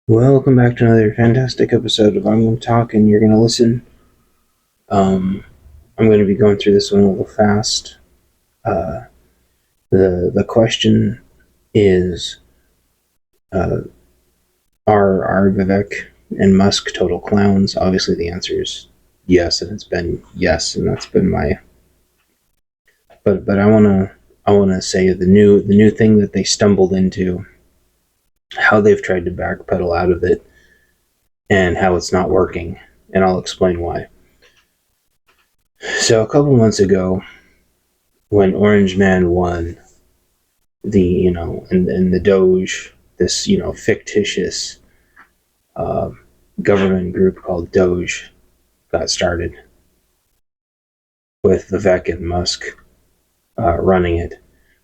Welcome back to another fantastic episode of I'm Going to Talk and You're Going to Listen. I'm going to be going through this one a little fast. The question is, are Vivek and Musk total clowns? Obviously, the answer is yes, and it's been yes, and that's been my. But I wanna say the new thing that they stumbled into, how they've tried to backpedal out of it, and how it's not working, and I'll explain why. So a couple months ago, when Orange Man won the and the Doge, this fictitious government group called Doge got started with Vivek and Musk running it.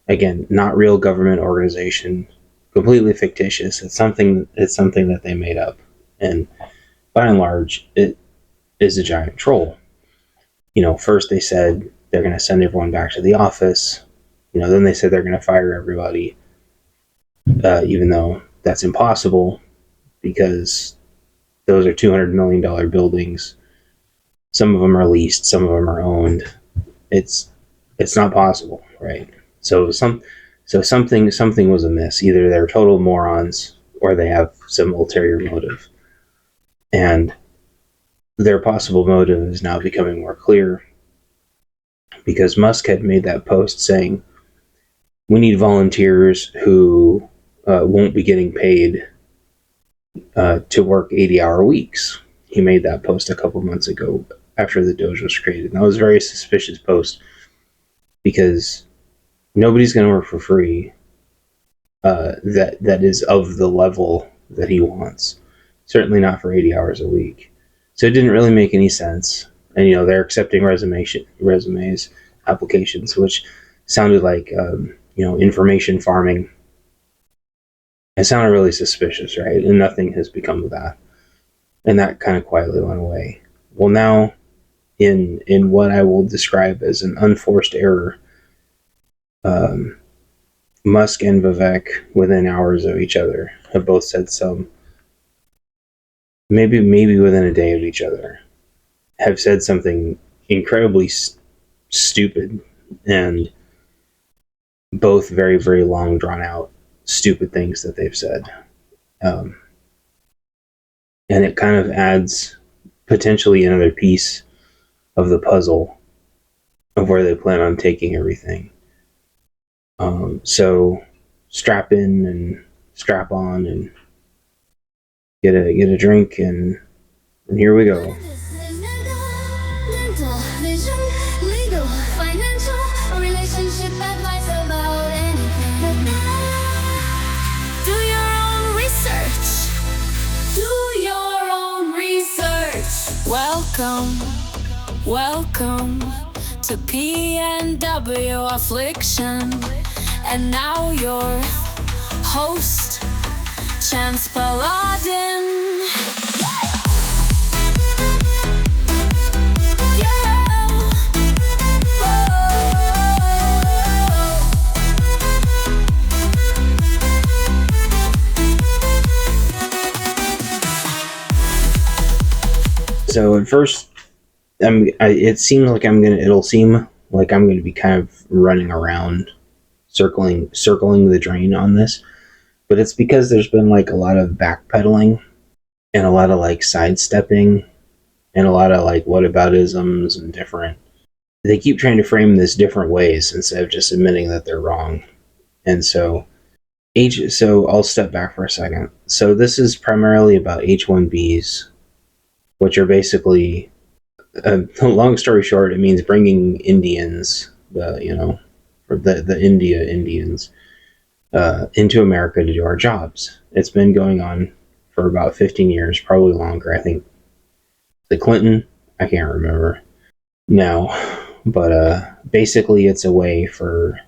Again, not real government organization, completely fictitious. It's something that they made up, and by and large, it is a giant troll. First they said they're going to send everyone back to the office. Then they said they're going to fire everybody, even though that's impossible because those are $200 million buildings. Some of them are leased, some of them are owned. It's not possible, right? So something was amiss. Either they're total morons or they have some ulterior motive. And their possible motive is now becoming more clear because Musk had made that post saying, we need volunteers who won't be getting paid to work 80-hour weeks. He made that post a couple months ago after the Doge was created. And that was a very suspicious post because nobody's going to work for free that is of the level that he wants. Certainly not for 80 hours a week. So it didn't really make any sense. And, they're accepting resumes, applications, which sounded like, information farming. It sounded really suspicious, right? And nothing has become of that. And that kind of quietly went away. Well, now, in what I will describe as an unforced error, Musk and Vivek, within hours of each other, have both said some, maybe within a day of each other, have said something incredibly stupid and both very, very long, drawn out, stupid things that they've said. And it kind of adds potentially another piece of the puzzle of where they plan on taking everything. So strap in and strap on and get a drink and here we go. Welcome to PNW Affliction. And now your host, Chance Paladin. So at first, it'll seem like I'm going to be kind of running around, circling the drain on this, but it's because there's been like a lot of backpedaling and a lot of like sidestepping and a lot of like whataboutisms and different. They keep trying to frame this different ways instead of just admitting that they're wrong, and so I'll step back for a second. So this is primarily about H1Bs, which are basically, long story short, it means bringing Indians, the India Indians, into America to do our jobs. It's been going on for about 15 years, probably longer. I think the Clinton, I can't remember now, but basically it's a way for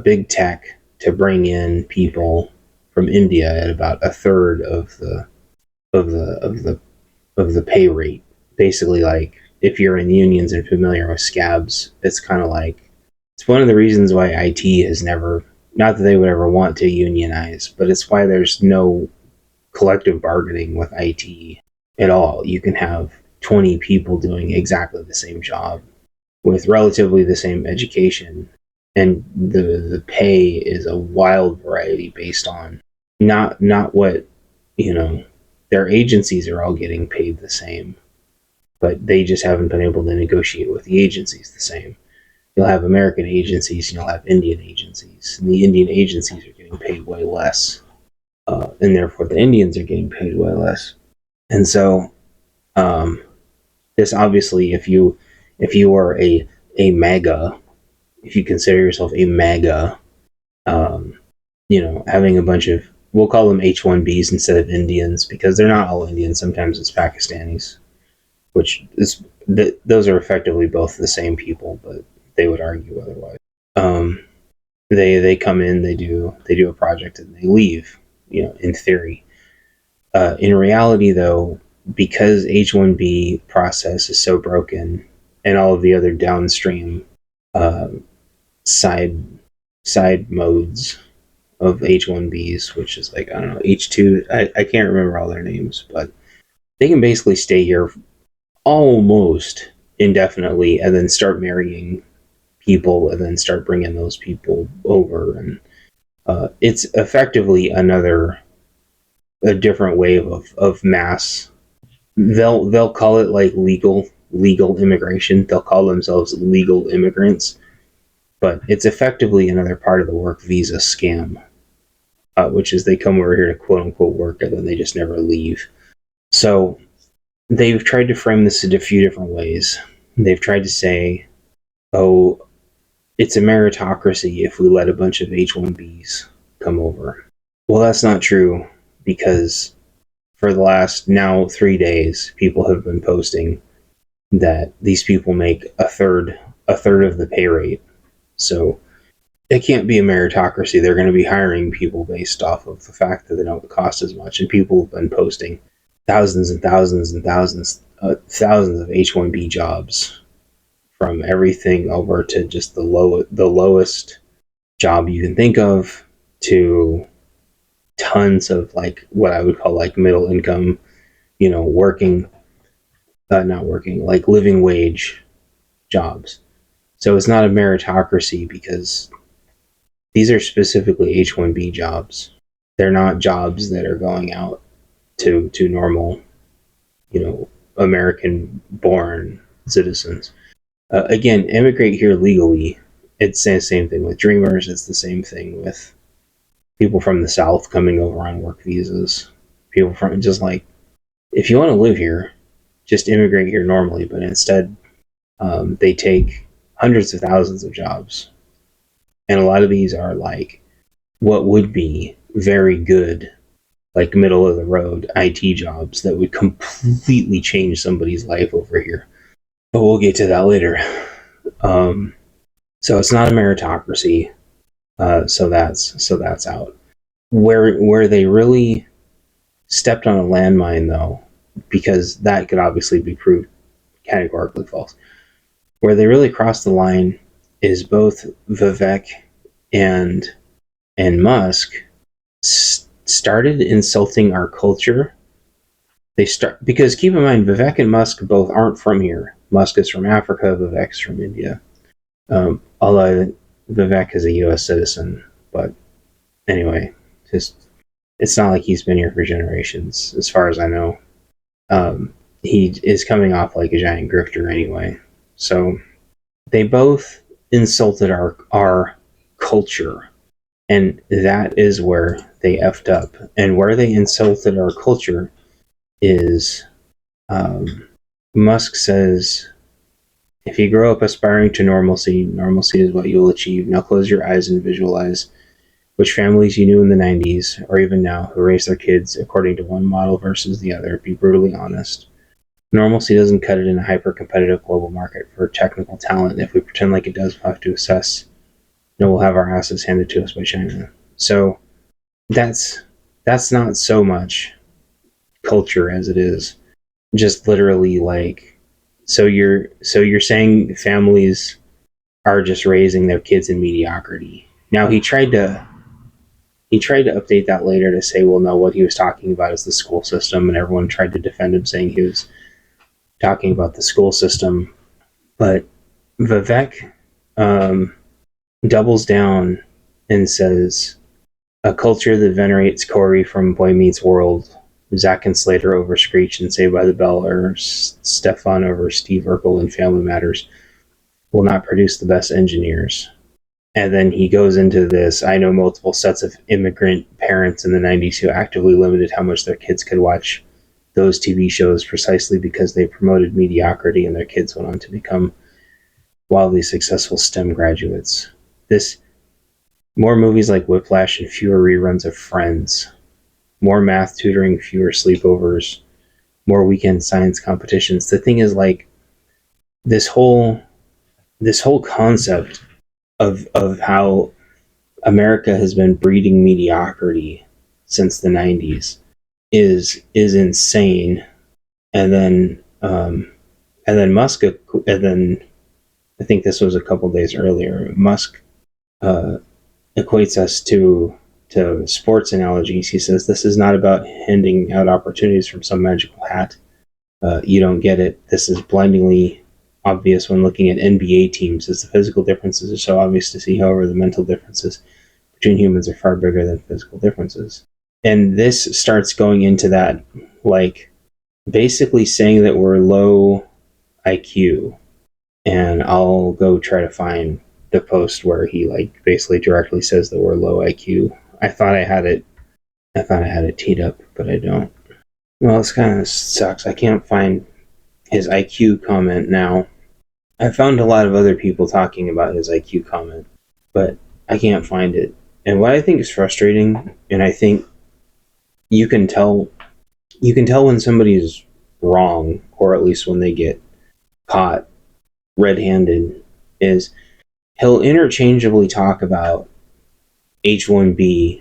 big tech to bring in people from India at about a third of the pay rate. Basically, like if you're in unions and familiar with scabs, it's kind of like, it's one of the reasons why IT has never, not that they would ever want to unionize, but it's why there's no collective bargaining with IT at all. You can have 20 people doing exactly the same job with relatively the same education, and the pay is a wild variety based on not what, you know, their agencies are all getting paid the same, but they just haven't been able to negotiate with the agencies the same. You'll have American agencies and you'll have Indian agencies, and the Indian agencies are getting paid way less, and therefore the Indians are getting paid way less. And so, um, this obviously, if you are a MAGA, if you consider yourself a MAGA, um, having a bunch of, we'll call them H1Bs instead of Indians, because they're not all Indians. Sometimes it's Pakistanis, which is those are effectively both the same people, but they would argue otherwise. Um, they come in, they do a project, and they leave. In theory. In reality, though, because H1B process is so broken, and all of the other downstream uh, side modes of H1Bs, which is like, I don't know, H2. I can't remember all their names, but they can basically stay here almost indefinitely, and then start marrying people, and then start bringing those people over, and it's effectively a different wave of mass. They'll call it like legal immigration. They'll call themselves legal immigrants, but it's effectively another part of the work visa scam, which is they come over here to quote unquote work, and then they just never leave. So they've tried to frame this in a few different ways. They've tried to say, oh, it's a meritocracy if we let a bunch of H1Bs come over. Well, that's not true, because for the last now 3 days, people have been posting that these people make a third of the pay rate. So it can't be a meritocracy. They're going to be hiring people based off of the fact that they don't cost as much. And people have been posting thousands and thousands and thousands of H1B jobs, from everything over to just the lowest job you can think of, to tons of like what I would call like middle income, working, not working, like living wage jobs. So it's not a meritocracy, because these are specifically H1B jobs. They're not jobs that are going out to normal, American born citizens. Again, immigrate here legally. It's the same thing with dreamers. It's the same thing with people from the South coming over on work visas. People from, just like, if you want to live here, just immigrate here normally. But instead, they take hundreds of thousands of jobs. And a lot of these are like what would be very good, like middle of the road IT jobs that would completely change somebody's life over here. But we'll get to that later. So it's not a meritocracy. So that's out. Where they really stepped on a landmine, though, because that could obviously be proved categorically false. Where they really crossed the line is both Vivek and Musk started insulting our culture. Because keep in mind, Vivek and Musk both aren't from here. Musk is from Africa, Vivek's from India. Although Vivek is a U.S. citizen, but anyway, it's not like he's been here for generations, as far as I know. He is coming off like a giant grifter anyway. So they both insulted our culture, and that is where they effed up. And where they insulted our culture is, Musk says, if you grow up aspiring to normalcy is what you'll achieve. Now close your eyes and visualize which families you knew in the 90s, or even now, who raise their kids according to one model versus the other. Be brutally honest. Normalcy doesn't cut it in a hyper-competitive global market for technical talent. If we pretend like it does, we'll have to assess. We'll have our asses handed to us by China. So that's not so much culture as it is just literally like, so you're saying families are just raising their kids in mediocrity. Now he tried to He tried to update that later to say, well, no, what he was talking about is the school system, and everyone tried to defend him, saying he was talking about the school system. But Vivek doubles down and says, a culture that venerates Corey from Boy Meets World, Zack and Slater over Screech and Saved by the Bell, or Stefan over Steve Urkel in Family Matters, will not produce the best engineers. And then he goes into this, I know multiple sets of immigrant parents in the 90s who actively limited how much their kids could watch those TV shows precisely because they promoted mediocrity and their kids went on to become wildly successful STEM graduates. More movies like Whiplash and fewer reruns of Friends. More math tutoring, fewer sleepovers, more weekend science competitions. The thing is, like, this whole concept of how America has been breeding mediocrity since the 90s is insane. And then Musk, and then I think this was a couple days earlier, Musk equates us to sports analogies. He says this is not about handing out opportunities from some magical hat. You don't get it. This is blindingly obvious when looking at NBA teams, as the physical differences are so obvious to see. However, the mental differences between humans are far bigger than physical differences. And this starts going into that, like, basically saying that we're low IQ. And I'll go try to find the post where he, like, basically directly says that we're low IQ. I thought I had it teed up, but I don't. Well, this kind of sucks. I can't find his IQ comment now. I found a lot of other people talking about his IQ comment, but I can't find it. And what I think is frustrating, and I think you can tell when somebody is wrong, or at least when they get caught red-handed, is he'll interchangeably talk about H1B,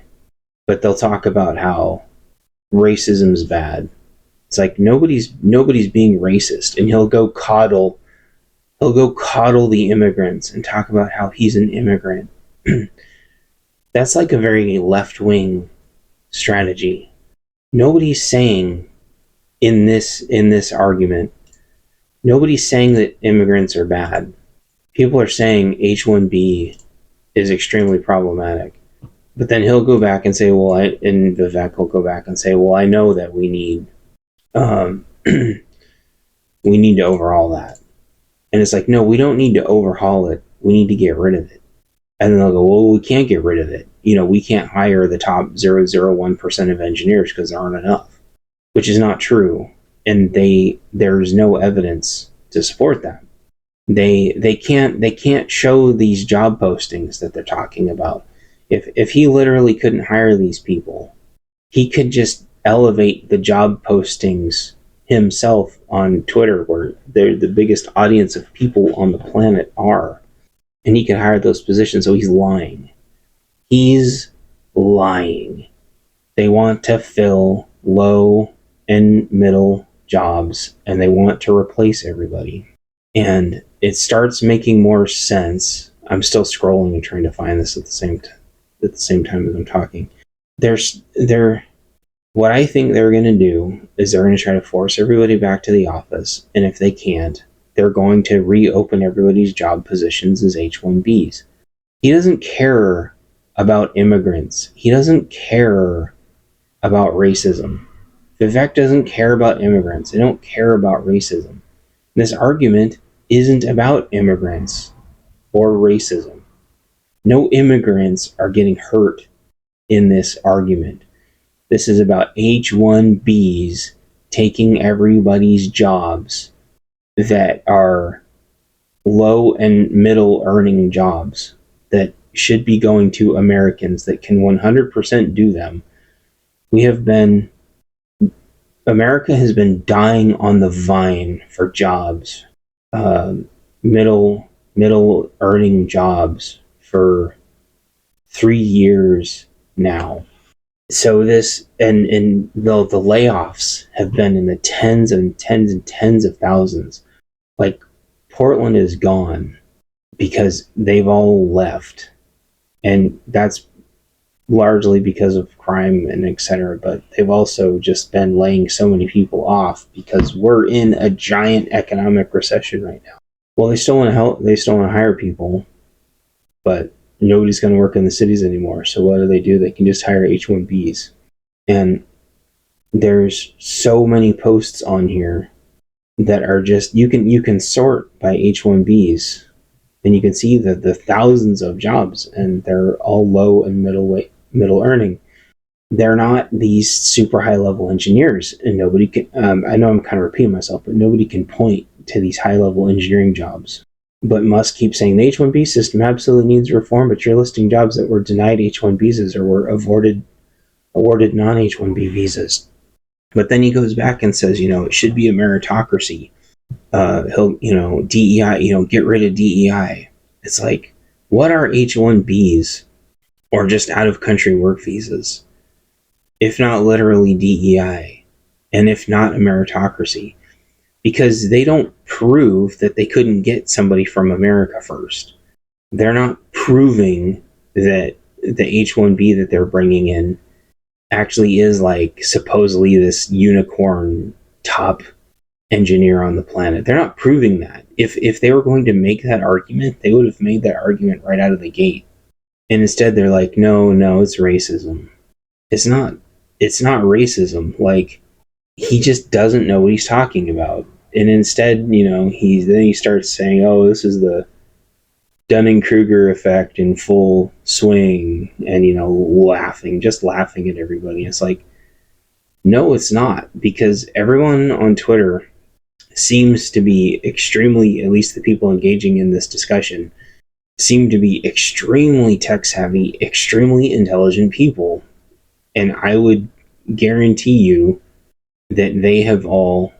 but they'll talk about how racism's bad. It's like nobody's being racist, and he'll go coddle the immigrants and talk about how he's an immigrant. That's like a very left-wing strategy. Nobody's saying in this argument, nobody's saying that immigrants are bad. People are saying H1B is extremely problematic. But then he'll go back and say, and Vivek will go back and say, well, I know that we need we need to overhaul that. And it's like, no, we don't need to overhaul it. We need to get rid of it. And then they'll go, well, we can't get rid of it. We can't hire the top 0.01% of engineers because there aren't enough, which is not true. And there's no evidence to support that. They can't show these job postings that they're talking about. If he literally couldn't hire these people, he could just elevate the job postings himself on Twitter, where they're the biggest audience of people on the planet are, and he could hire those positions. So he's lying. He's lying. They want to fill low and middle jobs, and they want to replace everybody. And it starts making more sense. I'm still scrolling and trying to find this at the same time as I'm talking. What I think they're going to do is they're going to try to force everybody back to the office, and if they can't, they're going to reopen everybody's job positions as H1Bs. He doesn't care about immigrants. He doesn't care about racism. Vivek doesn't care about immigrants. They don't care about racism. This argument isn't about immigrants or racism. No immigrants are getting hurt in this argument. This is about H1Bs taking everybody's jobs that are low and middle earning jobs that should be going to Americans that can 100% do them. America has been dying on the vine for jobs, middle earning jobs for 3 years now. So this and the layoffs have been in the tens and tens and tens of thousands. Like, Portland is gone because they've all left, and that's largely because of crime and etc. But they've also just been laying so many people off because we're in a giant economic recession right now. Well, they still want to help. They still want to hire people, but nobody's going to work in the cities anymore. So what do? They can just hire H1Bs. And there's so many posts on here that are just you can sort by H1Bs, and you can see the thousands of jobs, and they're all low and middle earning. They're not these super high level engineers, and nobody can. I know I'm kind of repeating myself, but nobody can point to these high level engineering jobs. But Musk keeps saying the H1B system absolutely needs reform, but you're listing jobs that were denied H1 visas or were awarded non H1B visas. But then he goes back and says, it should be a meritocracy. DEI, get rid of DEI. It's like, what are H1Bs or just out of country work visas, if not literally DEI, and if not a meritocracy? Because they don't prove that they couldn't get somebody from America first. They're not proving that the H1B that they're bringing in actually is like supposedly this unicorn top engineer on the planet. They're not proving that. If they were going to make that argument, they would have made that argument right out of the gate. And instead they're like, no, it's racism. It's not racism. Like, he just doesn't know what he's talking about. And instead, he starts saying, oh, this is the Dunning-Kruger effect in full swing, and laughing at everybody. It's like, no, it's not, because everyone on Twitter seems to be extremely, at least the people engaging in this discussion, seem to be extremely tech savvy, extremely intelligent people. And I would guarantee you that they have all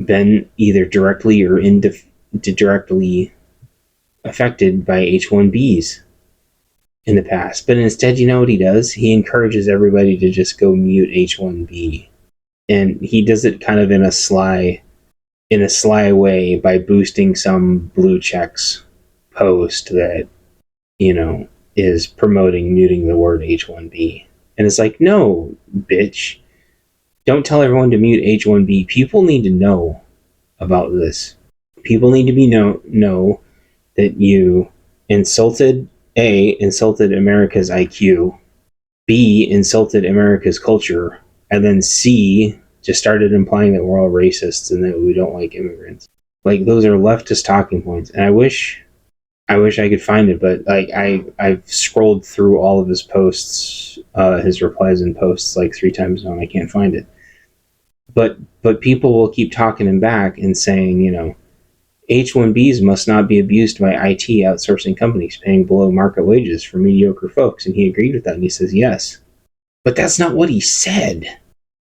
been either directly or indirectly affected by H1Bs in the past. But instead, you know what he does? He encourages everybody to just go mute H1B. And he does it kind of in a sly way by boosting some blue checks post that, is promoting muting the word H1B. And it's like, no, bitch. Don't tell everyone to mute H1B. People need to know about this. People need to know that you insulted America's IQ, B, insulted America's culture, and then C, just started implying that we're all racists and that we don't like immigrants. Like, those are leftist talking points. And I wish I could find it, but like I've scrolled through all of his posts, his replies and posts like 3 times now, and I can't find it. But people will keep talking him back and saying, H1Bs must not be abused by IT outsourcing companies paying below market wages for mediocre folks. And he agreed with that, and he says yes. But that's not what he said.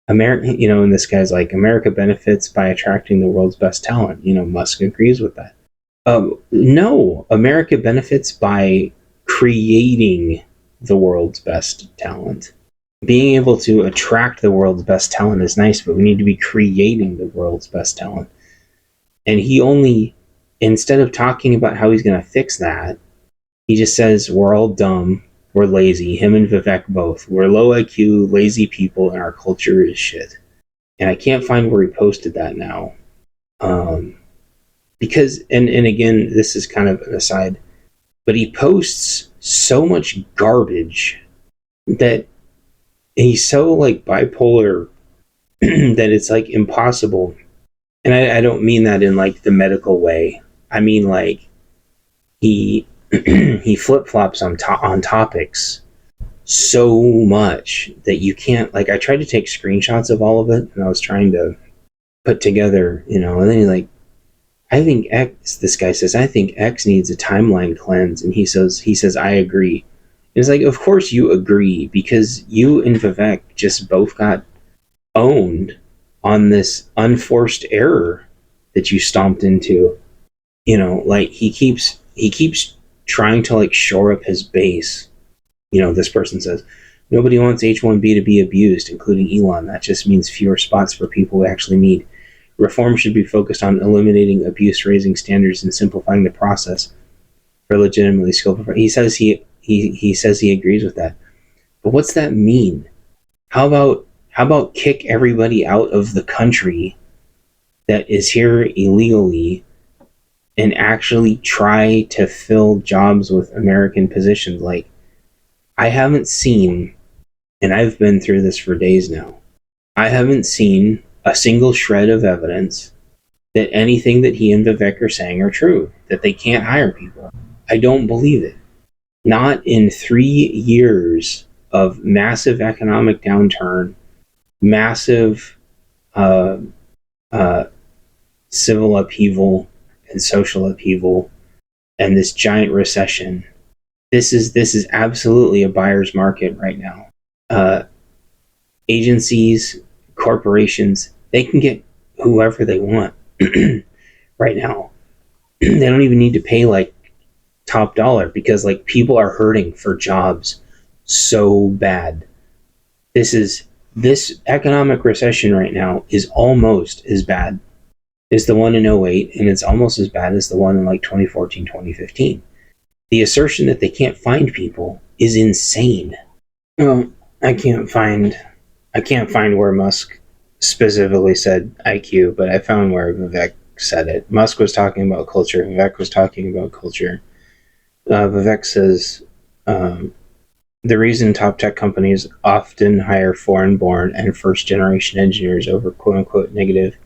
And this guy's like, America benefits by attracting the world's best talent. Musk agrees with that. No, America benefits by creating the world's best talent. Being able to attract the world's best talent is nice, but we need to be creating the world's best talent. And he only, instead of talking about how he's going to fix that, he just says, we're all dumb, we're lazy, him and Vivek both. We're low IQ, lazy people, and our culture is shit. And I can't find where he posted that now. Because, and again, this is kind of an aside, but he posts so much garbage that he's so like bipolar that it's like impossible. And I don't mean that in like the medical way. I mean like he he flip-flops on topics so much that you can't, like, I tried to take screenshots of all of it and I was trying to put together, and then he's like, I think X, this guy says, I think X needs a timeline cleanse, and he says I agree. And it's like, of course you agree, because you and Vivek just both got owned on this unforced error that you stomped into. Like he keeps trying to like shore up his base. This person says, nobody wants H1B to be abused, including Elon. That just means fewer spots for people we actually need. Reform should be focused on eliminating abuse, raising standards, and simplifying the process for legitimately skilled. He says he agrees with that. But what's that mean? How about kick everybody out of the country that is here illegally and actually try to fill jobs with American positions? Like, I haven't seen, and I've been through this for days now, I haven't seen a single shred of evidence that anything that he and Vivek are saying are true, that they can't hire people. I don't believe it. Not in 3 years of massive economic downturn, massive uh, uh, civil upheaval and social upheaval, and this giant recession. This is absolutely a buyer's market right now. Uh, Agencies, corporations, they can get whoever they want right now. They don't even need to pay like top dollar because like people are hurting for jobs so bad. This economic recession right now is almost as bad as the one in '08, and it's almost as bad as the one in like 2014, 2015. The assertion that they can't find people is insane. Well, I can't find where Musk specifically said IQ, but I found where Vivek said it. Musk was talking about culture. Vivek was talking about culture. Vivek says the reason top tech companies often hire foreign-born and first-generation engineers over "quote-unquote" native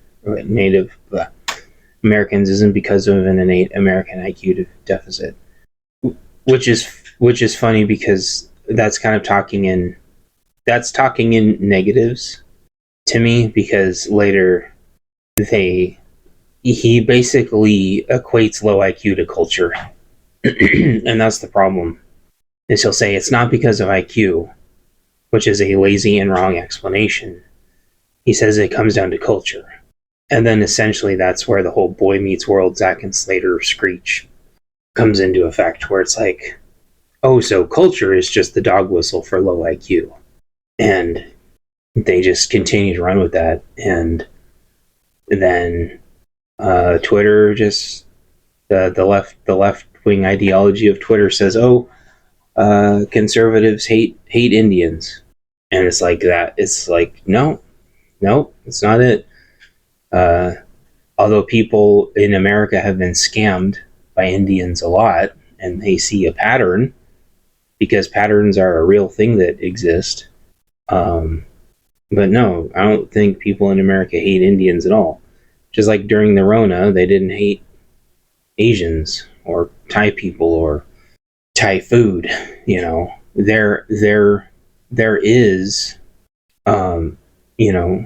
Americans isn't because of an innate American IQ deficit, which is funny because that's kind of talking in negatives to me, because later he basically equates low IQ to culture. And that's the problem, is he'll say it's not because of IQ, which is a lazy and wrong explanation. He says it comes down to culture. And then essentially that's where the whole Boy Meets World, Zack and Slater screech comes into effect, where it's like, oh, so culture is just the dog whistle for low IQ. And they just continue to run with that. And then Twitter just, the left wing ideology of Twitter says, oh, conservatives hate Indians. And it's like that. It's like, no, it's not it. Although people in America have been scammed by Indians a lot, and they see a pattern, because patterns are a real thing that exist. But no, I don't think people in America hate Indians at all. Just like during the Rona, they didn't hate Asians or Thai people or Thai food. You know, there is,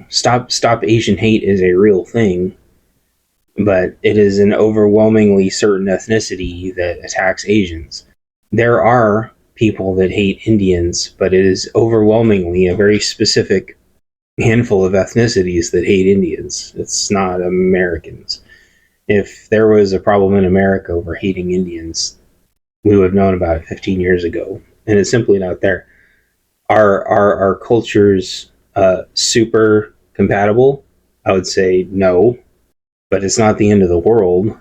stop Asian hate is a real thing, but it is an overwhelmingly certain ethnicity that attacks Asians. There are people that hate Indians, but it is overwhelmingly a very specific handful of ethnicities that hate Indians. It's not Americans. If there was a problem in America over hating Indians, we would have known about it 15 years ago, and it's simply not there. Are cultures super compatible? I would say no, but it's not the end of the world.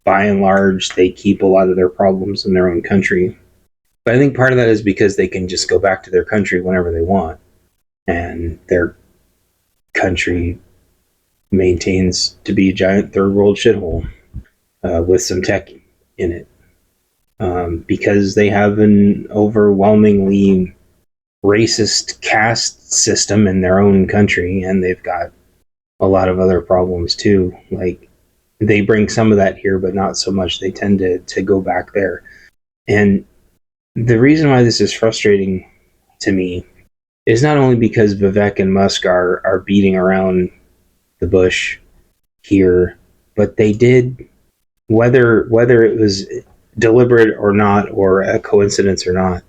By and large, they keep a lot of their problems in their own country. But I think part of that is because they can just go back to their country whenever they want, and their country maintains to be a giant third world shithole with some tech in it, because they have an overwhelmingly racist caste system in their own country, and they've got a lot of other problems too. Like, they bring some of that here, but not so much. They tend to go back there. And the reason why this is frustrating to me is not only because Vivek and Musk are beating around the bush here, but they did, whether it was deliberate or not, or a coincidence or not,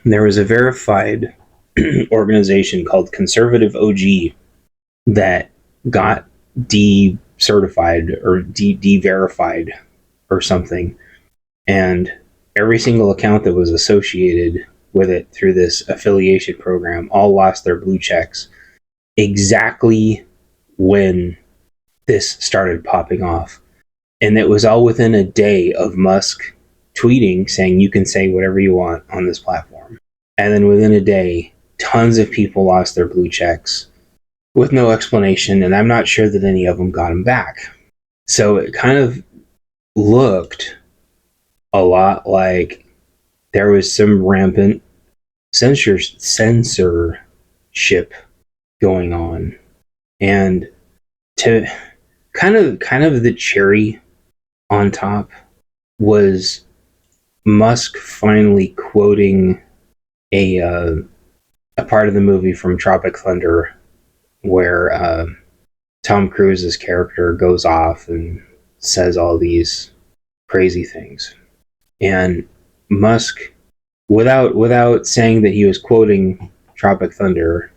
there was a verified organization called Conservative OG that got decertified or de-verified or something, and every single account that was associated with it through this affiliation program all lost their blue checks exactly when this started popping off. And it was all within a day of Musk tweeting saying you can say whatever you want on this platform. And then within a day, tons of people lost their blue checks with no explanation, and I'm not sure that any of them got them back. So it kind of looked a lot like there was some rampant censorship going on. And to kind of the cherry on top was Musk finally quoting a part of the movie from Tropic Thunder where Tom Cruise's character goes off and says all these crazy things. And Musk, without saying that he was quoting Tropic Thunder,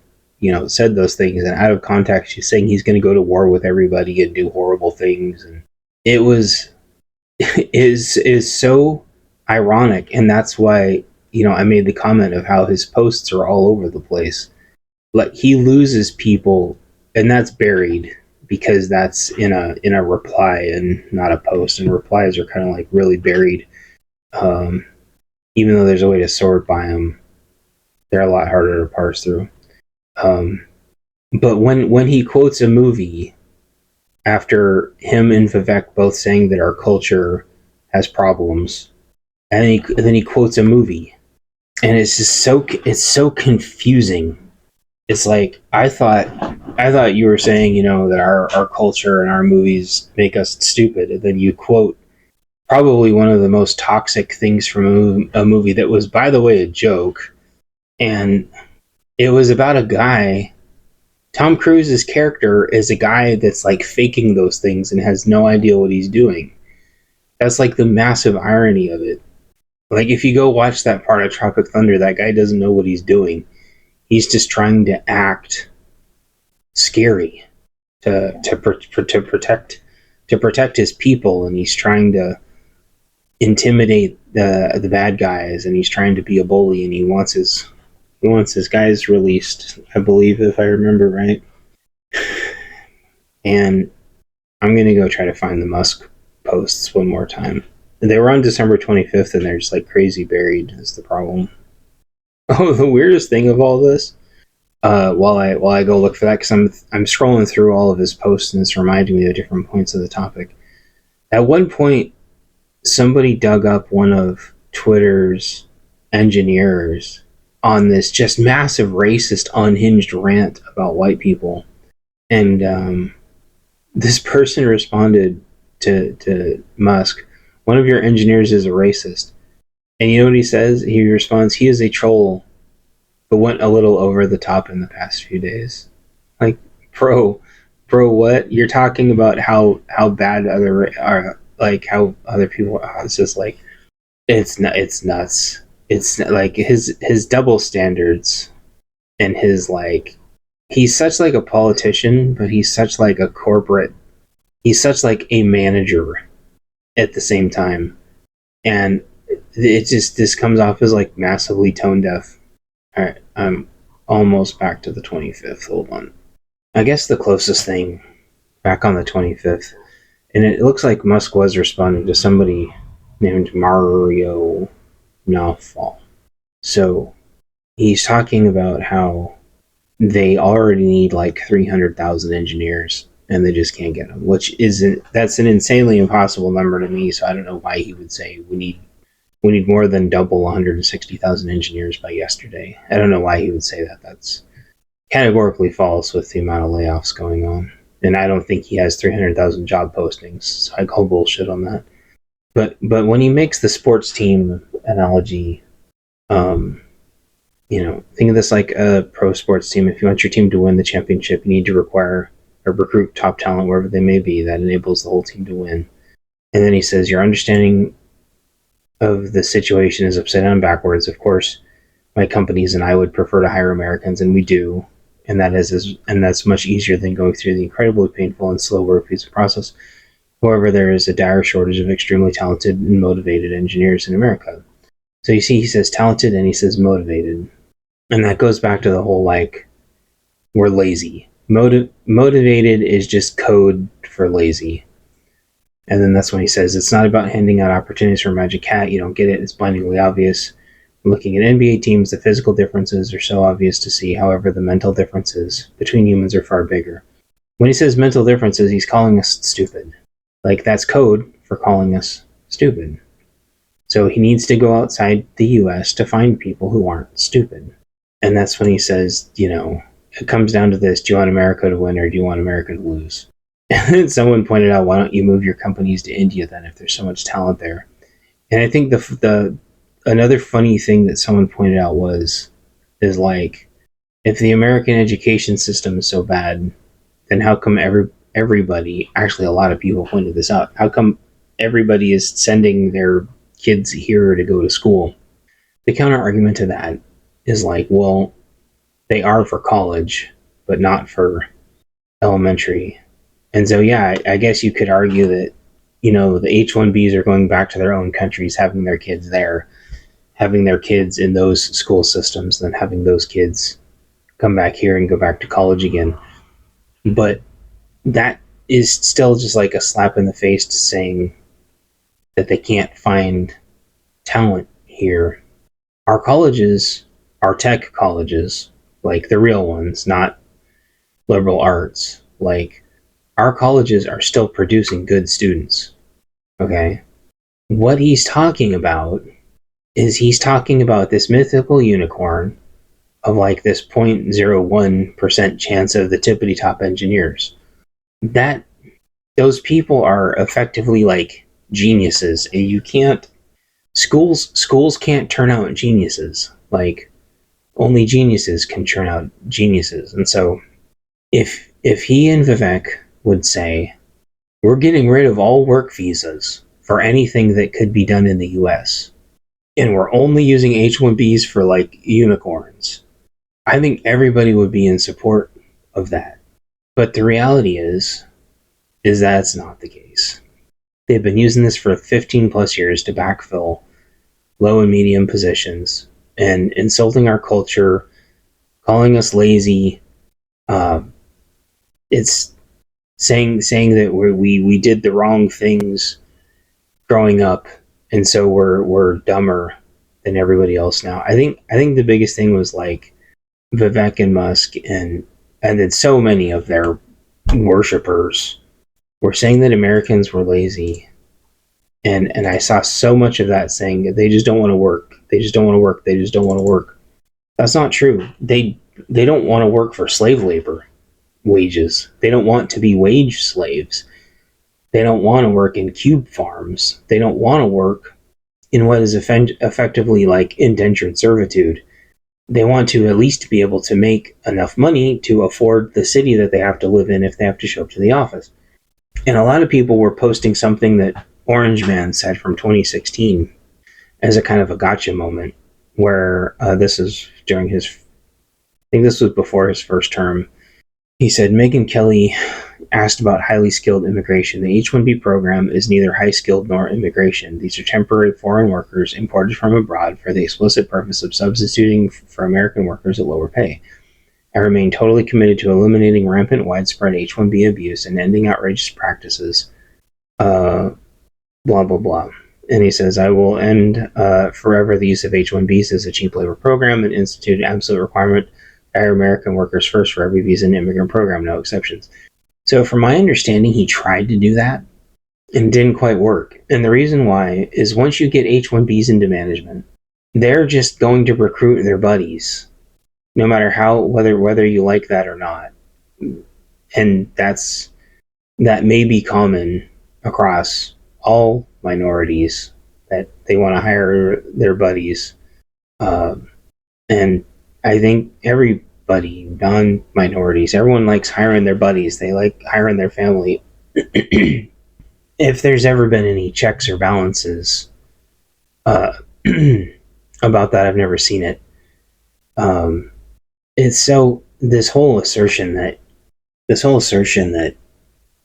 said those things, and out of context, he's saying he's going to go to war with everybody and do horrible things, and it is so ironic, and that's why I made the comment of how his posts are all over the place. Like, he loses people, and that's buried because that's in a reply and not a post, and replies are kind of like really buried. Even though there's a way to sort by them, they're a lot harder to parse through. But when he quotes a movie after him and Vivek both saying that our culture has problems, and then he quotes a movie, and it's just so confusing. It's like, I thought you were saying, that our culture and our movies make us stupid, and then you quote probably one of the most toxic things from a movie that was, by the way, a joke. And it was about a guy. Tom Cruise's character is a guy that's like faking those things and has no idea what he's doing. That's like the massive irony of it. Like, if you go watch that part of Tropic Thunder, that guy doesn't know what he's doing. He's just trying to act scary to protect his people, and he's trying to intimidate the bad guys, and he's trying to be a bully, and he wants his guys released, I believe, if I remember right. And I'm gonna go try to find the Musk posts one more time. They were on December 25th, and they're just like crazy buried is the problem. Oh, the weirdest thing of all this, while I go look for that, because I'm scrolling through all of his posts, and it's reminding me of different points of the topic. At one point, somebody dug up one of Twitter's engineers on this just massive racist, unhinged rant about white people, and this person responded to Musk, "One of your engineers is a racist." And you know what he says? He responds, "He is a troll, but went a little over the top in the past few days." Like, bro, what? You're talking about how bad other are, like how other people are. It's just like, it's nuts. It's like his double standards, and his like, he's such like a politician, but he's such like a corporate. He's such like a manager at the same time, and this comes off as like massively tone deaf. All right, I'm almost back to the 25th. Hold on. I guess the closest thing back on the 25th, and it looks like Musk was responding to somebody named Mario Nawfal. So he's talking about how they already need like 300,000 engineers, and they just can't get them, that's an insanely impossible number to me. So I don't know why he would say we need more than double 160,000 engineers by yesterday. I don't know why he would say that. That's categorically false with the amount of layoffs going on. And I don't think he has 300,000 job postings, so I call bullshit on that. But when he makes the sports team analogy, think of this like a pro sports team. If you want your team to win the championship, you need to require or recruit top talent wherever they may be. That enables the whole team to win. And then he says, your understanding of the situation is upside down backwards. Of course, my companies and I would prefer to hire Americans, and we do, and that's much easier than going through the incredibly painful and slow work visa process. However, there is a dire shortage of extremely talented and motivated engineers in America. So you see, he says talented and he says motivated, and that goes back to the whole like, we're lazy. Motivated is just code for lazy. And then that's when he says, it's not about handing out opportunities for Magic Hat. You don't get it. It's blindingly obvious. Looking at NBA teams, the physical differences are so obvious to see. However, the mental differences between humans are far bigger. When he says mental differences, he's calling us stupid. Like, that's code for calling us stupid. So he needs to go outside the US to find people who aren't stupid. And that's when he says, it comes down to this: do you want America to win or do you want America to lose? And someone pointed out, why don't you move your companies to India then if there's so much talent there? And I think the another funny thing that someone pointed out is like, if the American education system is so bad, then how come everybody, actually a lot of people pointed this out, how come everybody is sending their kids here to go to school? The counter argument to that is like, well, they are for college, but not for elementary. And so, yeah, I guess you could argue that, the H1Bs are going back to their own countries, having their kids there, having their kids in those school systems, then having those kids come back here and go back to college again. But that is still just like a slap in the face to saying that they can't find talent here. Our colleges, our tech colleges, like the real ones, not liberal arts, like, our colleges are still producing good students. Okay? What he's talking about is he's talking about this mythical unicorn of like this 0.01% chance of the tippity top engineers. That those people are effectively like geniuses. You can't schools can't turn out geniuses. Like, only geniuses can turn out geniuses. And so if he and Vivek would say, we're getting rid of all work visas for anything that could be done in the US, and we're only using H1Bs for like unicorns, I think everybody would be in support of that. But the reality is that's not the case. They've been using this for 15 plus years to backfill low and medium positions and insulting our culture, calling us lazy. It's saying that we did the wrong things growing up, and so we're dumber than everybody else now. I think the biggest thing was like Vivek and Musk and then so many of their worshippers were saying that Americans were lazy. And I saw so much of that saying that they just don't want to work. They just don't want to work. They just don't want to work. That's not true. They don't want to work for slave labor wages. They don't want to be wage slaves. They don't want to work in cube farms. They don't want to work in what is effectively like indentured servitude. They want to at least be able to make enough money to afford the city that they have to live in if they have to show up to the office. And a lot of people were posting something that Orange Man said from 2016 as a kind of a gotcha moment, where this is during his, I think this was before his first term. He said, Megyn Kelly asked about highly skilled immigration. The H-1B program is neither high skilled nor immigration. These are temporary foreign workers imported from abroad for the explicit purpose of substituting for American workers at lower pay. I remain totally committed to eliminating rampant, widespread H-1B abuse and ending outrageous practices. Blah, blah, blah. And he says, I will end forever the use of H-1Bs as a cheap labor program and institute an absolute requirement hire American workers first for every visa and immigrant program, no exceptions. So from my understanding, he tried to do that and didn't quite work. And the reason why is once you get H-1Bs into management, they're just going to recruit their buddies, no matter how, whether you like that or not. And that may be common across all minorities, that they want to hire their buddies. And I think everybody, non-minorities, everyone likes hiring their buddies. They like hiring their family. If there's ever been any checks or balances about that, I've never seen it. It's so this whole assertion that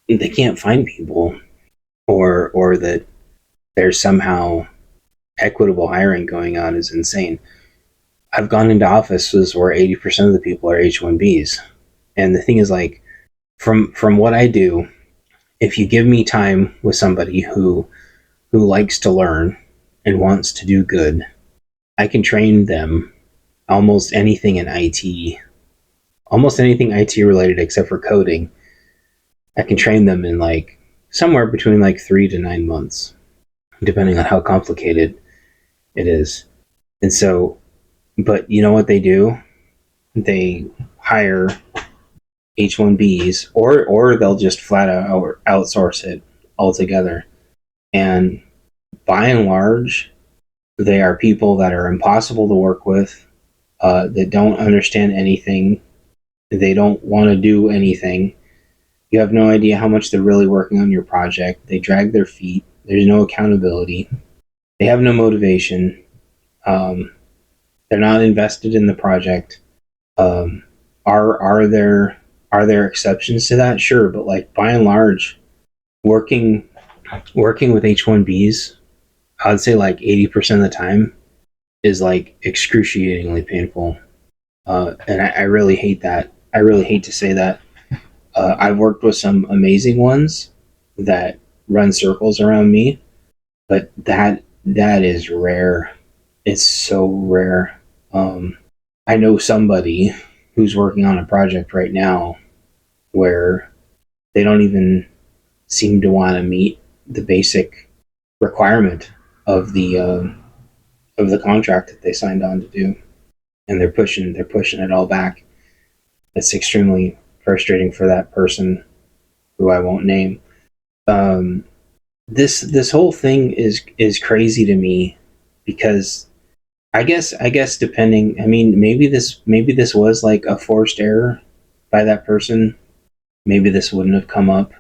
they can't find people, or that there's somehow equitable hiring going on is insane. I've gone into offices where 80% of the people are H-1Bs. And the thing is, like, from what I do if you give me time with somebody who likes to learn and wants to do good, I can train them almost anything in IT, almost anything IT related except for coding. I can train them in like somewhere between like 3 to 9 months, depending on how complicated it is. And so, but you know what they do? They hire H1Bs, or they'll just flat out outsource it altogether. And by and large, they are people that are impossible to work with, that don't understand anything. They don't want to do anything. You have no idea how much they're really working on your project. They drag their feet. There's no accountability. They have no motivation. Um, they're not invested in the project. Um, are there exceptions to that? Sure, but like by and large, working working with H1Bs, I'd say like 80% of the time is like excruciatingly painful, and I really hate that. I really hate to say that. I've worked with some amazing ones that run circles around me, but that is rare. It's so rare. I know somebody who's working on a project right now where they don't even seem to want to meet the basic requirement of the contract that they signed on to do, and they're pushing it all back. It's extremely frustrating for that person, who I won't name. Um, this whole thing is crazy to me, because I guess depending, I mean, maybe this was like a forced error by that person. Maybe this wouldn't have come up,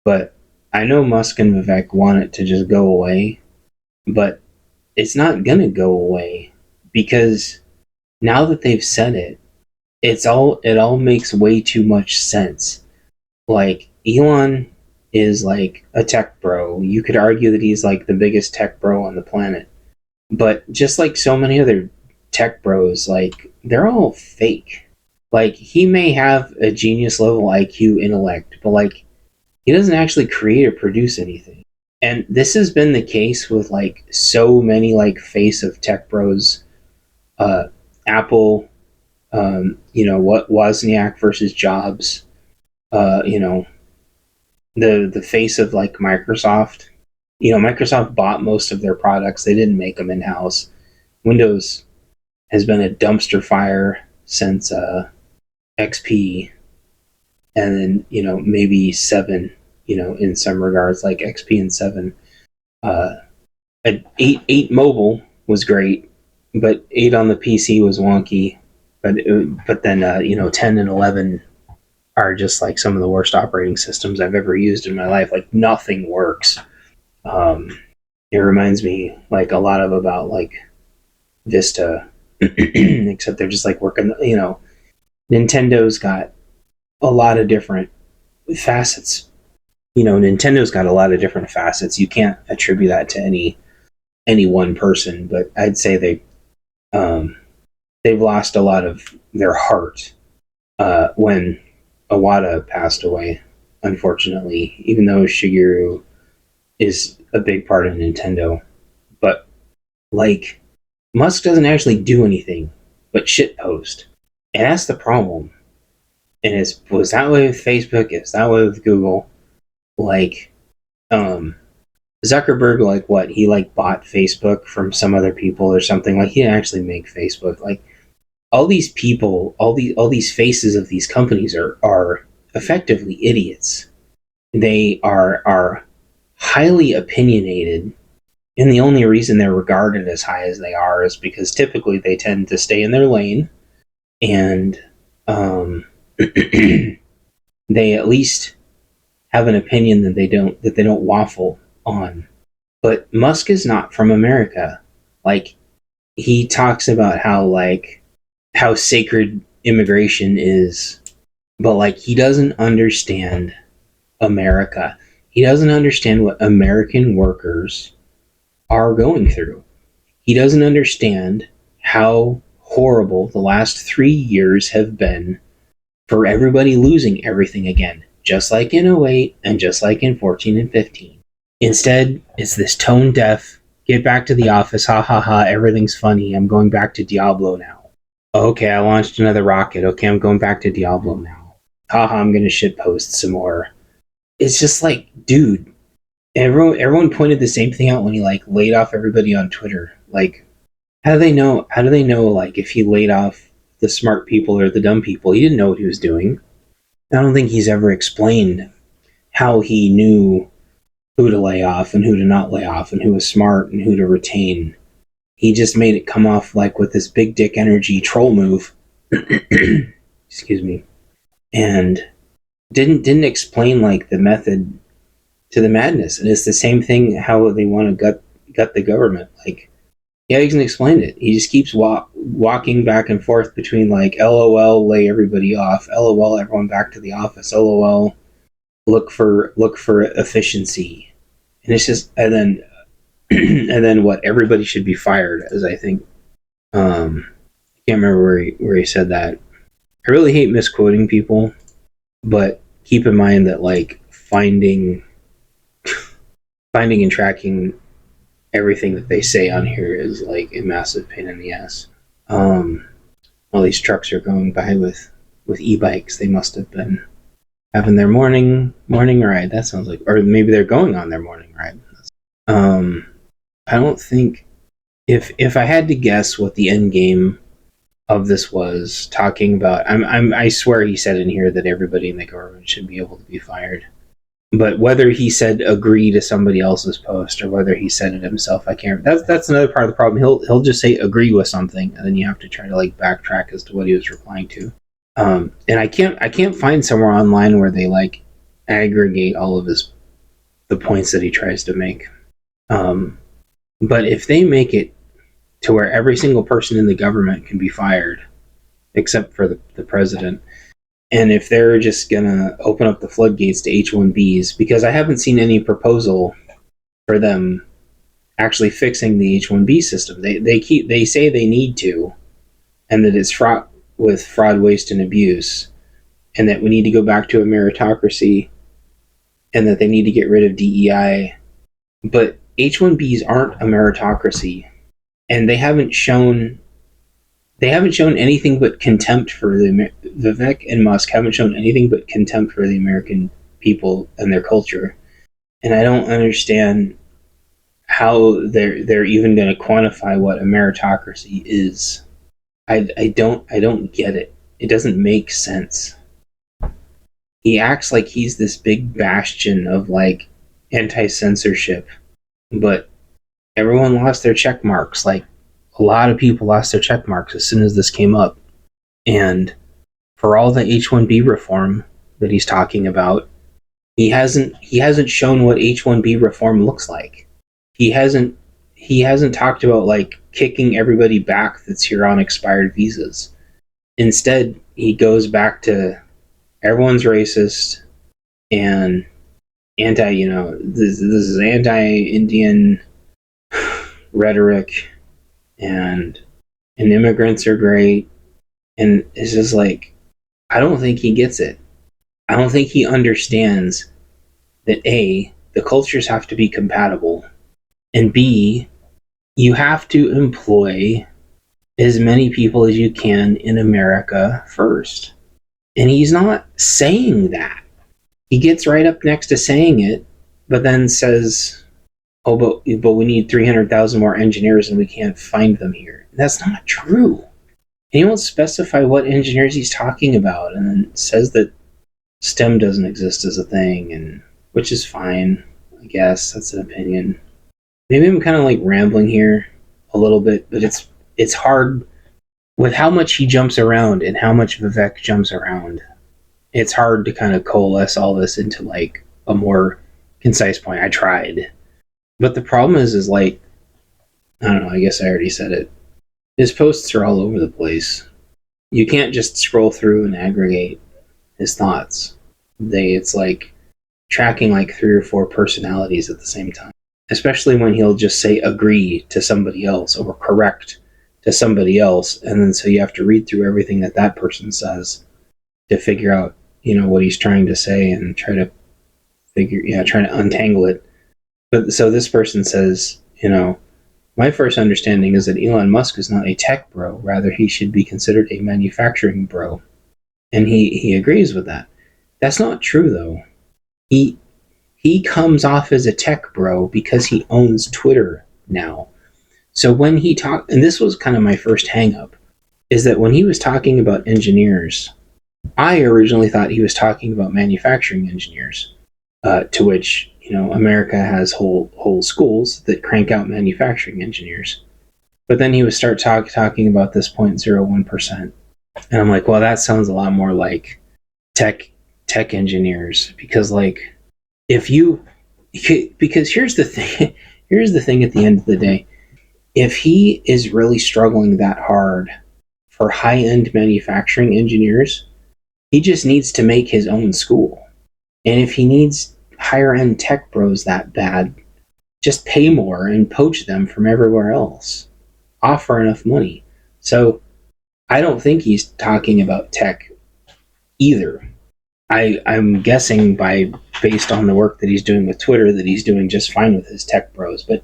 but I know Musk and Vivek want it to just go away, but it's not gonna go away, because now that they've said it, it all makes way too much sense. Like, Elon is like a tech bro. You could argue that he's like the biggest tech bro on the planet. But just like so many other tech bros, like, they're all fake. Like, he may have a genius level IQ intellect, but like, he doesn't actually create or produce anything. And this has been the case with like so many like face of tech bros. uh Apple, what Wozniak versus Jobs, you know, the face of like Microsoft. Microsoft bought most of their products. They didn't make them in house. Windows has been a dumpster fire since XP, and then maybe 7. In some regards, like XP and 7. Uh, 8 mobile was great, but 8 on the PC was wonky. But then 10 and 11 are just like some of the worst operating systems I've ever used in my life. Like, nothing works. Um, it reminds me like a lot of about like Vista, except they're just like working. Nintendo's got a lot of different facets. Nintendo's got a lot of different facets. You can't attribute that to any one person, but I'd say they've lost a lot of their heart when Iwata passed away. Unfortunately, even though Shigeru is a big part of Nintendo, but like, Musk doesn't actually do anything but shitpost, and that's the problem. And it was that way with Facebook. It's that way with Google. Like, Zuckerberg, like, what, he like bought Facebook from some other people or something. Like, he didn't actually make Facebook. Like, all these people, all these faces of these companies are effectively idiots. They are highly opinionated, and the only reason they're regarded as high as they are is because typically they tend to stay in their lane, and they at least have an opinion that they don't waffle on. But Musk is not from America. Like, he talks about how sacred immigration is, but like, he doesn't understand America. He doesn't understand what American workers are going through. He doesn't understand how horrible the last 3 years have been for everybody losing everything again. just like in '08 and just like in 14 and 15. Instead, it's this tone deaf, get back to the office, ha ha ha, everything's funny, I'm going back to Diablo now. Okay, I launched another rocket, okay, I'm going back to Diablo now. Haha, I'm gonna shitpost some more. It's just like, dude, everyone pointed the same thing out when he like laid off everybody on Twitter. Like, how do they know like if he laid off the smart people or the dumb people? He didn't know what he was doing. I don't think he's ever explained how he knew who to lay off and who to not lay off and who was smart and who to retain. He just made it come off like with this big dick energy troll move. Excuse me. And didn't explain like the method to the madness. And it's the same thing how they want to gut the government. Like, yeah, he hasn't explained it. He just keeps walking back and forth between like LOL, lay everybody off, LOL, everyone back to the office, LOL, look for efficiency. And it's just, and then and then what, everybody should be fired, as I think I can't remember where he said that. I really hate misquoting people, but keep in mind that like finding and tracking everything that they say on here is like a massive pain in the ass. All these trucks are going by with e-bikes. They must have been having their morning ride. That sounds like, or maybe they're going on their morning ride. I don't think, if I had to guess what the end game of this was talking about, I swear he said in here that everybody in the government should be able to be fired. But whether he said agree to somebody else's post or whether he said it himself, I can't. That's another part of the problem. He'll just say agree with something, and then you have to try to like backtrack as to what he was replying to. And I can't find somewhere online where they like aggregate all of the points that he tries to make. But if they make it to where every single person in the government can be fired, except for the president, and if they're just gonna open up the floodgates to H1Bs, because I haven't seen any proposal for them actually fixing the H1B system. They say they need to, and that it's fraught with fraud, waste, and abuse, and that we need to go back to a meritocracy, and that they need to get rid of DEI. But H1Bs aren't a meritocracy, and they haven't shown anything but contempt for Vivek and Musk haven't shown anything but contempt for the American people and their culture. And I don't understand how they're even going to quantify what a meritocracy is. I don't get it. It doesn't make sense. He acts like he's this big bastion of like anti-censorship, but everyone lost their check marks. Like, a lot of people lost their check marks as soon as this came up. And for all the H1B reform that he's talking about, he hasn't shown what H1B reform looks like. He hasn't talked about like kicking everybody back that's here on expired visas. Instead, he goes back to everyone's racist and this is anti-Indian rhetoric, and immigrants are great, and it's just like, I don't think he gets it. I don't think he understands that A, the cultures have to be compatible, and B, you have to employ as many people as you can in America first. And he's not saying that. He gets right up next to saying it, but then says, oh, but we need 300,000 more engineers and we can't find them here. That's not true. And he won't specify what engineers he's talking about, and then says that STEM doesn't exist as a thing, and which is fine, I guess. That's an opinion. Maybe I'm kind of like rambling here a little bit, but it's hard with how much he jumps around and how much Vivek jumps around. It's hard to kind of coalesce all this into like a more concise point. I tried. But the problem is like, I don't know, I guess I already said it. His posts are all over the place. You can't just scroll through and aggregate his thoughts. It's like tracking like 3 or 4 personalities at the same time. Especially when he'll just say agree to somebody else or correct to somebody else. And then so you have to read through everything that person says to figure out, what he's trying to say and try to try to untangle it. But so this person says, my first understanding is that Elon Musk is not a tech bro. Rather, he should be considered a manufacturing bro. And he agrees with that. That's not true, though. He comes off as a tech bro because he owns Twitter now. So when he talked, and this was kind of my first hang up, is that when he was talking about engineers, I originally thought he was talking about manufacturing engineers, to which, America has whole schools that crank out manufacturing engineers. But then he would start talking about this 0.01%. And I'm like, well, that sounds a lot more like tech engineers, because because here's the thing at the end of the day. If he is really struggling that hard for high-end manufacturing engineers, he just needs to make his own school. And if he needs higher-end tech bros that bad, just pay more and poach them from everywhere else. Offer enough money. So I don't think he's talking about tech either. I'm guessing based on the work that he's doing with Twitter that he's doing just fine with his tech bros, but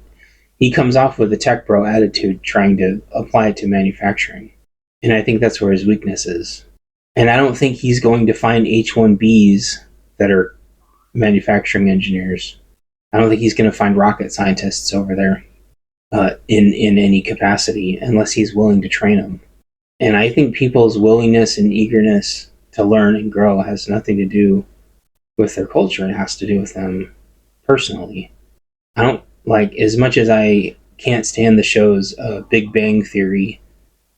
he comes off with a tech bro attitude trying to apply it to manufacturing. And I think that's where his weakness is. And I don't think he's going to find H1Bs that are manufacturing engineers. I don't think he's going to find rocket scientists over there in any capacity unless he's willing to train them. And I think people's willingness and eagerness to learn and grow has nothing to do with their culture. It has to do with them personally. I don't as much as I can't stand the shows Big Bang Theory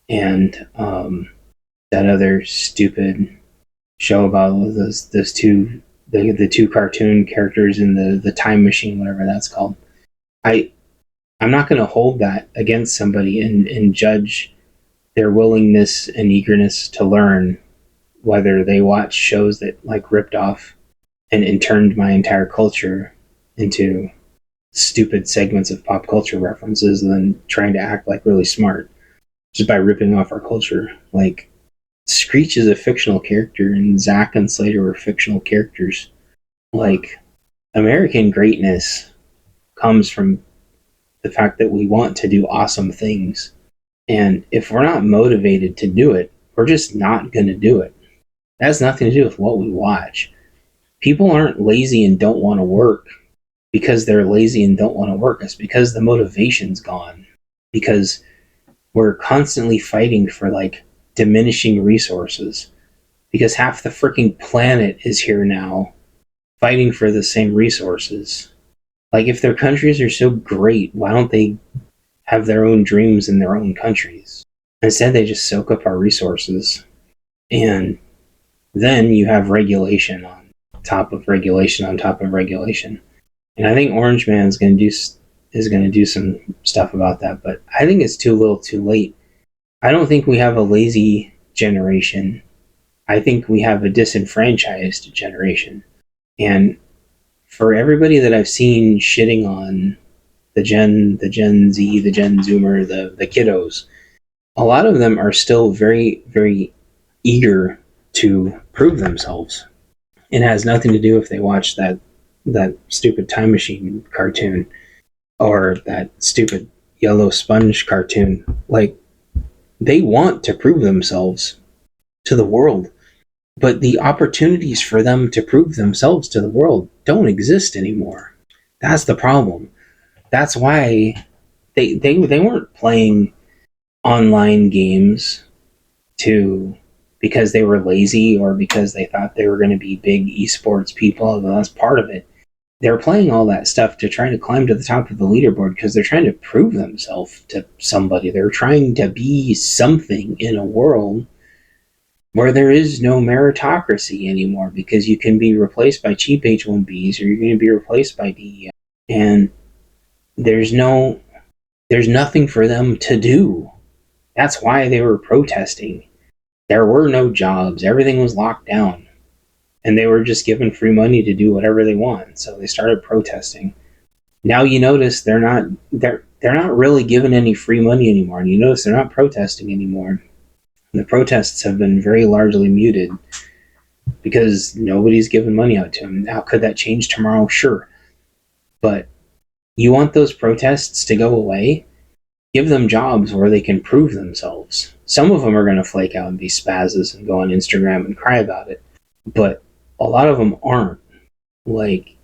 and that other stupid show about those two the two cartoon characters in the time machine, whatever that's called. I'm not going to hold that against somebody and judge their willingness and eagerness to learn, whether they watch shows that ripped off and turned my entire culture into stupid segments of pop culture references and then trying to act really smart just by ripping off our culture. Screech is a fictional character and Zack and Slater were fictional characters. American greatness comes from the fact that we want to do awesome things. And if we're not motivated to do it, we're just not going to do it. That has nothing to do with what we watch. People aren't lazy and don't want to work because they're lazy and don't want to work. It's because the motivation's gone. Because we're constantly fighting for diminishing resources. Because half the freaking planet is here now fighting for the same resources. If their countries are so great, why don't they have their own dreams in their own countries? Instead, they just soak up our resources. And then you have regulation on top of regulation on top of regulation. And I think Orange Man is going to do some stuff about that, but I think it's too little too late. I don't think we have a lazy generation. I think we have a disenfranchised generation. And for everybody that I've seen shitting on the Gen Z, the Gen Zoomer, the kiddos, a lot of them are still very, very eager to prove themselves. It has nothing to do if they watch that stupid time machine cartoon or that stupid yellow sponge cartoon. They want to prove themselves to the world, but the opportunities for them to prove themselves to the world don't exist anymore. That's the problem. That's why they weren't playing online games because they were lazy or because they thought they were going to be big esports people. That's part of it. They're playing all that stuff to try to climb to the top of the leaderboard because they're trying to prove themselves to somebody. They're trying to be something in a world where there is no meritocracy anymore, because you can be replaced by cheap H1Bs or you're going to be replaced by DEI. And there's nothing for them to do. That's why they were protesting. There were no jobs. Everything was locked down. And they were just given free money to do whatever they want. So they started protesting. Now you notice they're not really given any free money anymore. And you notice they're not protesting anymore. The protests have been very largely muted because nobody's giving money out to them. Now, could that change tomorrow? Sure. But you want those protests to go away? Give them jobs where they can prove themselves. Some of them are going to flake out and be spazzes and go on Instagram and cry about it. But a lot of them aren't. Like,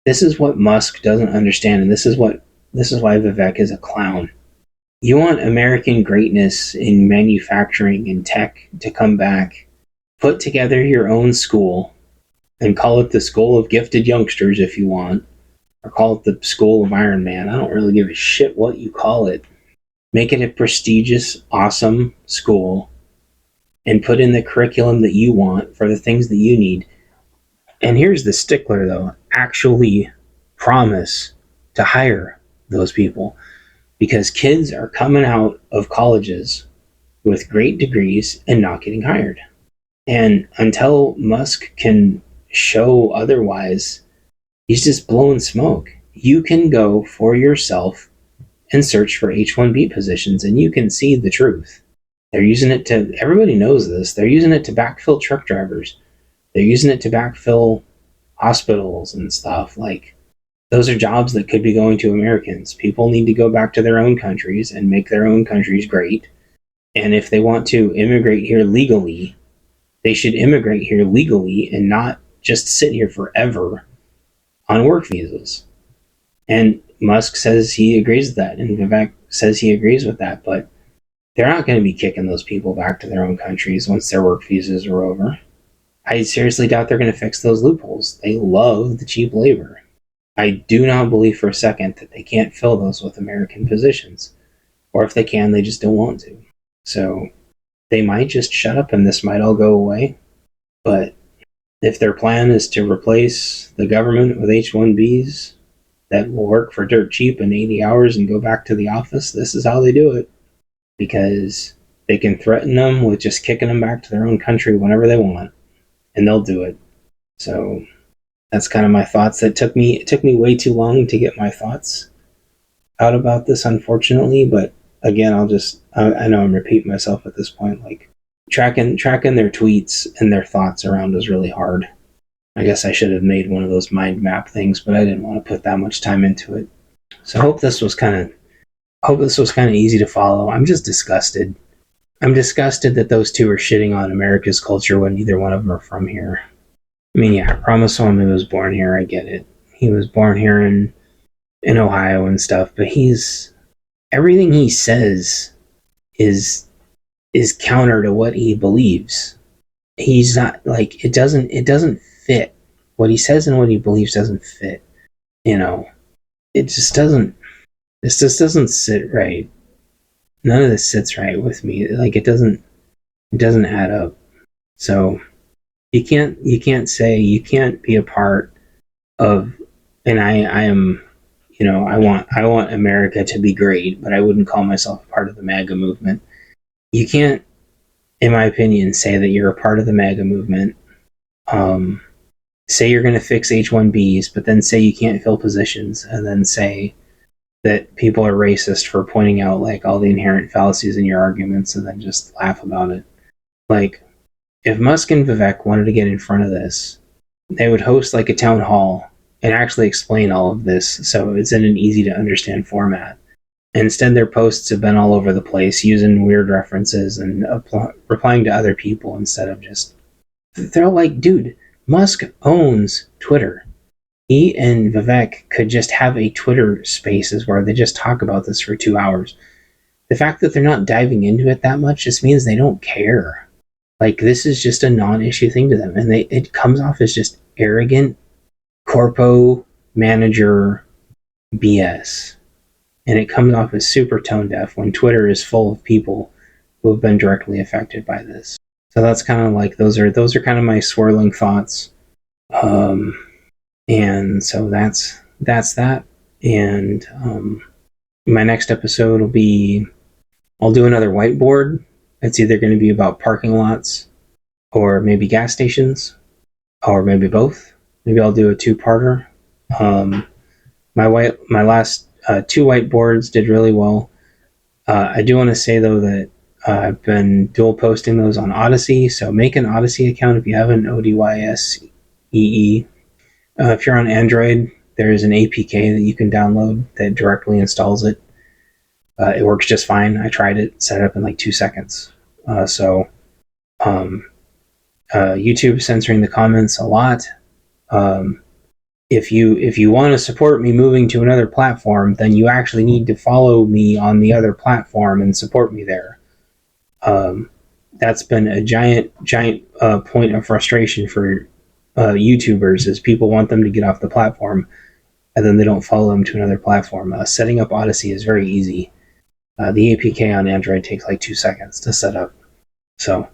this is what Musk doesn't understand, and this is why Vivek is a clown. You want American greatness in manufacturing and tech to come back. Put together your own school and call it the School of Gifted Youngsters if you want, or call it the School of Iron Man. I don't really give a shit what you call it. Make it a prestigious, awesome school and put in the curriculum that you want for the things that you need. And here's the stickler, though. Actually promise to hire those people, because kids are coming out of colleges with great degrees and not getting hired. And until Musk can show otherwise, he's just blowing smoke. You can go for yourself and search for H1B positions, and you can see the truth. They're using it to, everybody knows this, they're using it to backfill truck drivers. They're using it to backfill hospitals and stuff. Like, those are jobs that could be going to Americans. People need to go back to their own countries and make their own countries great. And if they want to immigrate here legally, they should immigrate here legally and not just sit here forever on work visas. And Musk says he agrees with that, and Vivek says he agrees with that, but they're not going to be kicking those people back to their own countries once their work visas are over. I seriously doubt they're going to fix those loopholes. They love the cheap labor. I do not believe for a second that they can't fill those with American positions. Or if they can, they just don't want to. So they might just shut up and this might all go away. But if their plan is to replace the government with H1Bs that will work for dirt cheap in 80 hours and go back to the office, this is how they do it. Because they can threaten them with just kicking them back to their own country whenever they want. And they'll do it. So that's kind of my thoughts. It took me way too long to get my thoughts out about this, unfortunately. But again, I know I'm repeating myself at this point. Like, tracking their tweets and their thoughts around was really hard. I guess I should have made one of those mind map things, but I didn't want to put that much time into it. So I hope this was kind of easy to follow. I'm just disgusted. I'm disgusted that those two are shitting on America's culture when neither one of them are from here. I mean, yeah, Ramaswamy was born here, I get it. He was born here in Ohio and stuff, but everything he says is counter to what he believes. He's not, like, it doesn't fit. What he says and what he believes doesn't fit. It just doesn't sit right. None of this sits right with me. Like, it doesn't add up. So you can't be a part of, and I am, I want America to be great, but I wouldn't call myself a part of the MAGA movement. You can't, in my opinion, say that you're a part of the MAGA movement, say you're going to fix H1Bs, but then say you can't fill positions, and then say that people are racist for pointing out, like, all the inherent fallacies in your arguments, and then just laugh about it. Like, if Musk and Vivek wanted to get in front of this, they would host, like, a town hall and actually explain all of this so it's in an easy to understand format. Instead, their posts have been all over the place, using weird references and replying to other people instead of just... They're like, dude, Musk owns Twitter. He and Vivek could just have a Twitter Spaces where they just talk about this for 2 hours. The fact that they're not diving into it that much just means they don't care. Like, this is just a non-issue thing to them, and it comes off as just arrogant corpo manager BS. And it comes off as super tone deaf when Twitter is full of people who have been directly affected by this. So that's kind of like, those are kind of my swirling thoughts. And so that's that. And my next episode will be, I'll do another whiteboard. It's either going to be about parking lots, or maybe gas stations, or maybe both. Maybe I'll do a two-parter. My last 2 whiteboards did really well. I do want to say, though, that I've been dual posting those on Odyssey, so make an Odyssey account if you haven't, ODYSEE. If you're on Android, there is an APK that you can download that directly installs it. It works just fine. I tried it, set it up in like 2 seconds. YouTube censoring the comments a lot. If you want to support me moving to another platform, then you actually need to follow me on the other platform and support me there. That's been a giant point of frustration for YouTubers, is people want them to get off the platform and then they don't follow them to another platform. Setting up Odyssey is very easy. The APK on Android takes like 2 seconds to set up. So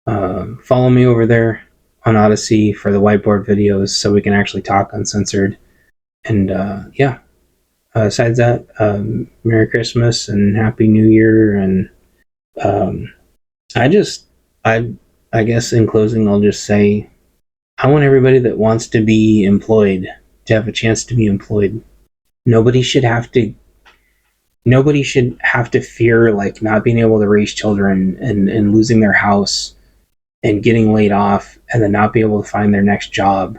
follow me over there on Odyssey for the whiteboard videos so we can actually talk uncensored. And besides that, Merry Christmas and Happy New Year. And I guess in closing, I'll just say, I want everybody that wants to be employed to have a chance to be employed. Nobody should have to fear like not being able to raise children and losing their house and getting laid off and then not be able to find their next job,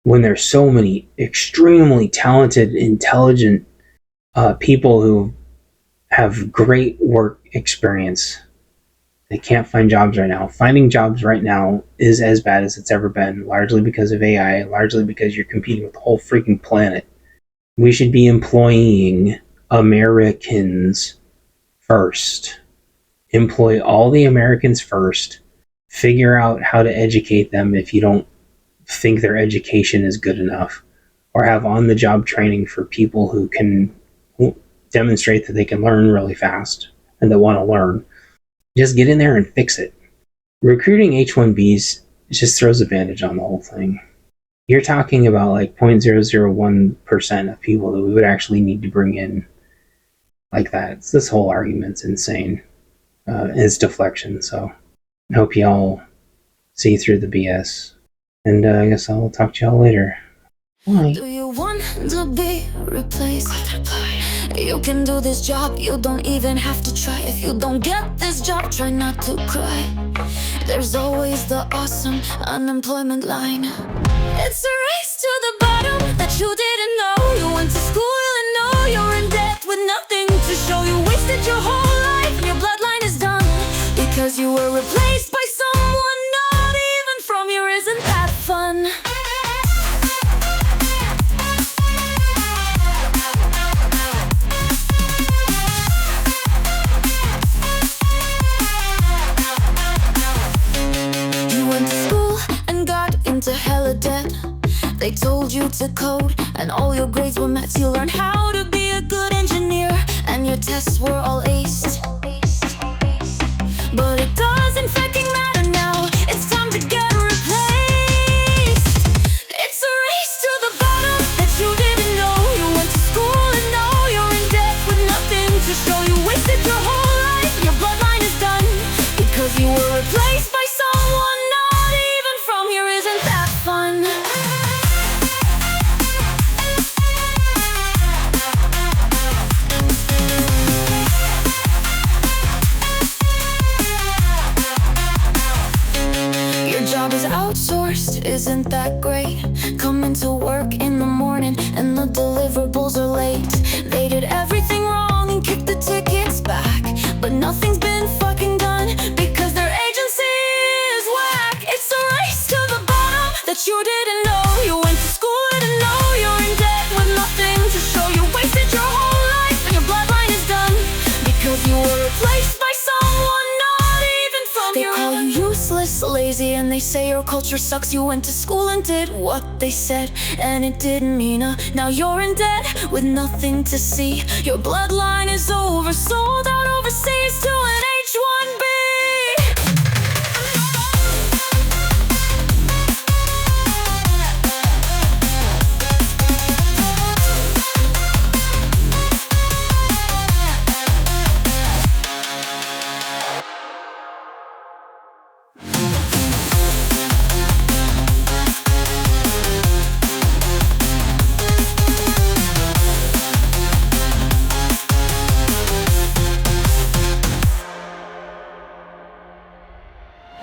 when there's so many extremely talented, intelligent people who have great work experience. They can't find jobs right now. Finding jobs right now is as bad as it's ever been, largely because of AI, largely because you're competing with the whole freaking planet. We should be employing Americans first. Employ all the Americans first. Figure out how to educate them if you don't think their education is good enough, or have on-the-job training for people who can demonstrate that they can learn really fast and that want to learn. Just get in there and fix it. Recruiting H1Bs just throws a bandage on the whole thing. You're talking about like 0.001% of people that we would actually need to bring in like that. This whole argument's insane. It's deflection, so I hope y'all see through the BS. And I guess I'll talk to y'all later. Bye. Do you want to be replaced? You can do this job, you don't even have to try. If you don't get this job, try not to cry. There's always the awesome unemployment line. It's a race to the bottom that you didn't know. You went to school and know you're in debt with nothing to show. You wasted your whole life, your bloodline is done, because you were replaced by someone not even from you. Isn't that fun? To hella debt. They told you to code and all your grades were met. You learned how to be a good engineer and your tests were all aced. But it doesn't fucking matter now. It's time to get replaced. It's a race to the bottom that you didn't know. You went to school and now you're in debt with nothing to show. You wasted your whole life, your bloodline is done, because you were replaced by someone not even from here. Isn't that fun? Your job is outsourced, isn't that great? Coming to work in the morning and the deliverables are late. They did everything wrong and kicked the tickets back, but nothing's been fucking done because their agency is whack. It's a race to the bottom that you didn't know. You went to school and know you're in debt with nothing to show. You wasted your whole life and your bloodline is done, because you were replaced by someone not even from you. They call you useless, lazy, and they say your culture sucks. You went to school and did what they said, and it didn't mean a. Now you're in debt with nothing to see. Your bloodline is over, sold out overseas to an H1B.